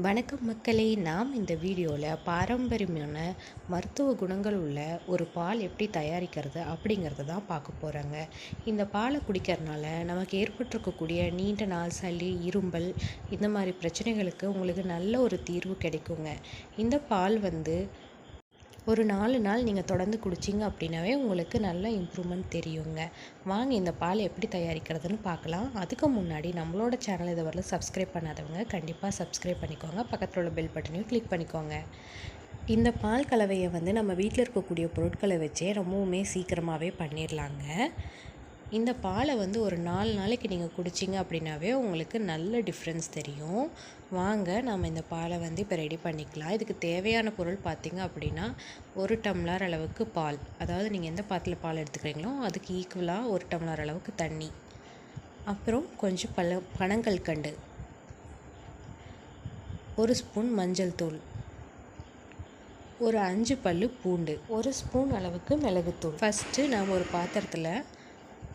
வணக்கம் மக்களே, நாம் இந்த வீடியோவில் பாரம்பரியமான மருத்துவ குணங்கள் உள்ள ஒரு பால் எப்படி தயாரிக்கிறது அப்படிங்கிறத தான் பார்க்க போகிறோங்க. இந்த பாலை குடிக்கிறதுனால நமக்கு ஏற்பட்டிருக்கக்கூடிய நீண்ட நாள் சளி, இரும்பல் இந்த மாதிரி பிரச்சனைகளுக்கு உங்களுக்கு நல்ல ஒரு தீர்வு கிடைக்குங்க. இந்த பால் ஒரு 4 நாள் நீங்கள் தொடர்ந்து குடிச்சிங்க அப்படின்னாவே உங்களுக்கு நல்ல இம்ப்ரூவ்மெண்ட் தெரியுங்க. வாங்க இந்த பால் எப்படி தயாரிக்கிறதுன்னு பார்க்கலாம். அதுக்கு முன்னாடி நம்மளோட சேனல் இதை வரல சப்ஸ்கிரைப் பண்ணாதவங்க கண்டிப்பாக சப்ஸ்கிரைப் பண்ணிக்கோங்க. பக்கத்தில் உள்ள பெல் பட்டனையும் கிளிக் பண்ணிக்கோங்க. இந்த பால் கலவையை நம்ம வீட்டில் இருக்கக்கூடிய பொருட்களை வச்சே ரொம்பவுமே சீக்கிரமாகவே பண்ணிடலாங்க. இந்த பாலை ஒரு 4 நாளைக்கு நீங்கள் குடிச்சிங்க அப்படின்னாவே உங்களுக்கு நல்ல டிஃப்ரென்ஸ் தெரியும். வாங்க நம்ம இந்த பாலை இப்போ ரெடி பண்ணிக்கலாம். இதுக்கு தேவையான பொருள் பார்த்திங்க அப்படின்னா 1 டம்ளர் அளவுக்கு பால், அதாவது நீங்கள் எந்த பாத்திரத்தில் பால் எடுத்துக்கிறீங்களோ அதுக்கு ஈக்குவலாக 1 டம்ளர் அளவுக்கு தண்ணி, அப்புறம் கொஞ்சம் பனங்கல்கண்டு, 1 ஸ்பூன் மஞ்சள் தூள், ஒரு 5 பல்லு பூண்டு, 1 ஸ்பூன் அளவுக்கு மிளகுத்தூள். ஃபஸ்ட்டு நாம் ஒரு பாத்திரத்தில்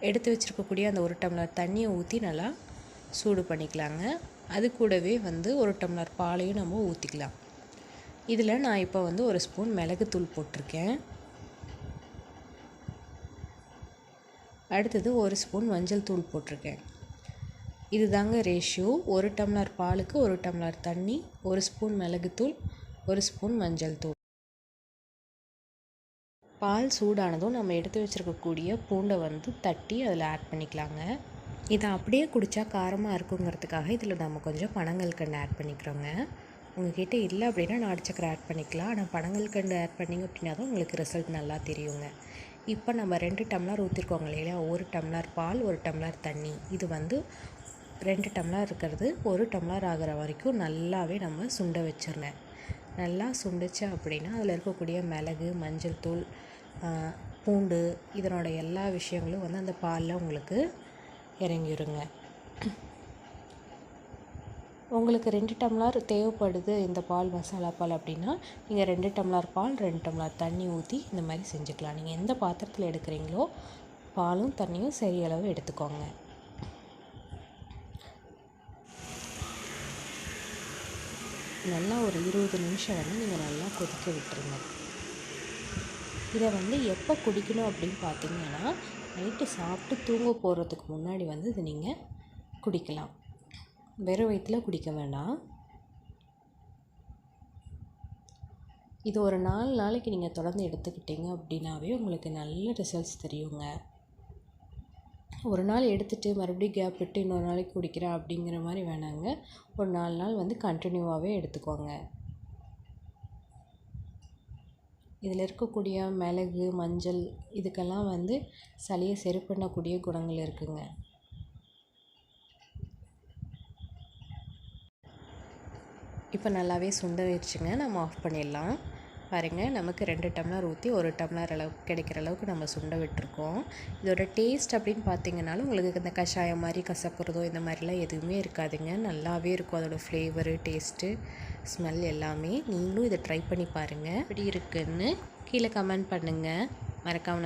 எடுத்து வச்சுருக்கக்கூடிய அந்த 1 டம்ளர் தண்ணியை ஊற்றி நல்லா சூடு பண்ணிக்கலாங்க. அது கூடவே 1 டம்ளர் பாலையும் நம்ம ஊற்றிக்கலாம். இதில் நான் இப்போ 1 ஸ்பூன் மிளகுத்தூள் போட்டிருக்கேன். அடுத்தது 1 ஸ்பூன் மஞ்சள் தூள் போட்டிருக்கேன். இது தாங்க ரேஷியோ. 1 டம்ளர் பாலுக்கு 1 டம்ளர் தண்ணி, 1 ஸ்பூன் மிளகுத்தூள், 1 ஸ்பூன் மஞ்சள் தூள். பால் சூடானதும் நம்ம எடுத்து வச்சுருக்கக்கூடிய பூண்டை தட்டி அதில் ஆட் பண்ணிக்கலாங்க. இதை அப்படியே குடித்தா காரமாக இருக்குங்கிறதுக்காக இதில் நம்ம கொஞ்சம் பனங்கல்கண்டு ஆட் பண்ணிக்கிறோங்க. உங்கள்கிட்ட இல்லை அப்படின்னா நாட்டு சக்கரை ஆட் பண்ணிக்கலாம். ஆனால் பனங்கல்கண்டு ஆட் பண்ணிங்க அப்படின்னா தான் உங்களுக்கு ரிசல்ட் நல்லா தெரியுங்க. இப்போ நம்ம 2 டம்ளர் ஊற்றிருக்கோங்க இல்லையா, 1 டம்ளர் பால் 1 டம்ளர் தண்ணி, இது 2 டம்ளர் இருக்கிறது 1 டம்ளர் ஆகிற வரைக்கும் நல்லாவே நம்ம சுண்ட வச்சிருங்க. நல்லா சுண்டுச்சு அப்படின்னா அதில் இருக்கக்கூடிய மிளகு, மஞ்சள் தூள், பூண்டு இதனோட எல்லா விஷயங்களும் அந்த பாலில் உங்களுக்கு இறங்கிடுங்க. உங்களுக்கு 2 டம்ளர் தேவைப்படுது இந்த பால், மசாலா பால் அப்படின்னா நீங்கள் 2 டம்ளர் பால் 2 டம்ளர் தண்ணி ஊற்றி இந்த மாதிரி செஞ்சுக்கலாம். நீங்கள் எந்த பாத்திரத்தில் எடுக்கிறீங்களோ பாலும் தண்ணியும் சரி அளவு எடுத்துக்கோங்க. நல்லா ஒரு 20 நிமிஷம் நீங்கள் நல்லா கொதிக்க விட்டுருங்க. இதை எப்போ குடிக்கணும் அப்படின்னு பார்த்தீங்கன்னா நைட்டு சாப்பிட்டு தூங்க போகிறதுக்கு முன்னாடி இதை நீங்கள் குடிக்கலாம். வெறும் வயிற்றில் குடிக்க வேண்டாம். இது ஒரு 4 நாளைக்கு நீங்கள் தொடர்ந்து எடுத்துக்கிட்டீங்க அப்படின்னாவே உங்களுக்கு நல்ல ரிசல்ட்ஸ் தெரியுங்க. ஒரு நாள் எடுத்துகிட்டு மறுபடியும் கேப் விட்டு இன்னொரு நாளைக்கு குடிக்கிறேன் அப்படிங்கிற மாதிரி வேணாங்க. ஒரு 4 நாள் கண்டினியூவாகவே எடுத்துக்கோங்க. இதில் இருக்கக்கூடிய மிளகு, மஞ்சள் இதுக்கெல்லாம் சளியை சரி பண்ணக்கூடிய குணங்கள் இருக்குங்க. இப்போ நல்லாவே சுண்ட வச்சுங்க, நம்ம ஆஃப் பண்ணிடலாம். பாருங்கள், நமக்கு 2 டம்ளர் ஊற்றி 1 டம்ளர் அளவுக்கு கிடைக்கிற அளவுக்கு நம்ம சுண்ட விட்டுருக்கோம். இதோட டேஸ்ட் அப்படின்னு பார்த்தீங்கன்னாலும் உங்களுக்கு இந்த கஷாயம் மாதிரி கசப்புறதோ இந்த மாதிரிலாம் எதுவுமே இருக்காதுங்க. நல்லாவே இருக்கும் அதோடய ஃப்ளேவரு, டேஸ்ட்டு, ஸ்மெல் எல்லாமே. நீங்களும் இதை ட்ரை பண்ணி பாருங்கள். எப்படி இருக்குன்னு கீழே கமெண்ட் பண்ணுங்கள். மறக்காமல்